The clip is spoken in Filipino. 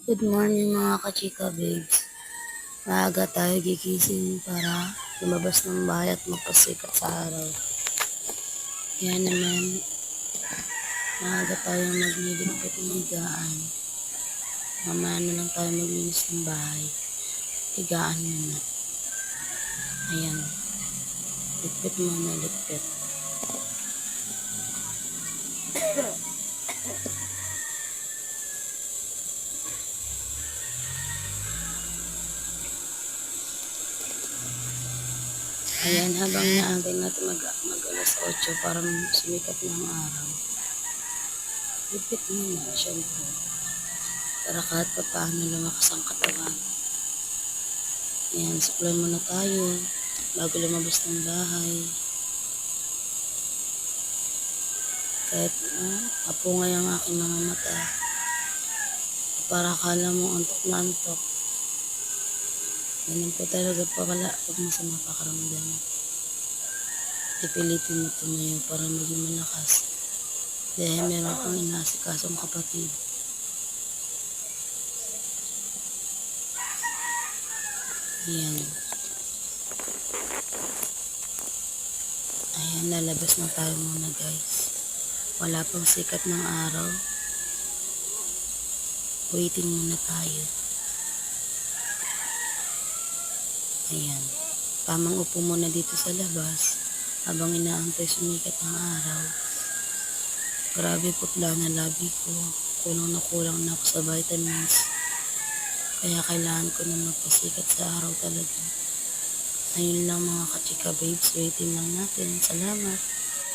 Good morning mga kachika babes. Maaga tayo gigising para lumabas ng bahay at magpasikat sa araw. Kaya naman, maaga tayong magliligpit ng higaan. Mamaya na lang tayo maglinis ng bahay. Higaan muna. Ayan. Ligpit muna, ligpit. Ayan, habang naagay natin mag alas 8 para sumikat ng araw. Ligpit muna, syempre. Para kahit pa paano lumakas ang katawan. Ayan, suklay muna tayo bago lumabas ng bahay. Kahit apungay ang aking mga mata. Para akala mo antok na antok. Ganun po talaga pala pag masama pakaramdam. Ipilitin mo tumayo para maging malakas. Dahil meron kang inaasikasong kapatid. Ayan. Ayan, lalabas na tayo muna guys. Wala pang sikat ng araw. Waiting muna tayo. Ayan. Tamang upo muna dito sa labas habang inaantay sumikat ng araw. Grabe putla na labi ko. Kulang na kulang na ako sa vitamins. Kaya kailangan ko na magpasikat sa araw talaga. Ayun lang mga kachika babes. Waiting lang natin. Salamat.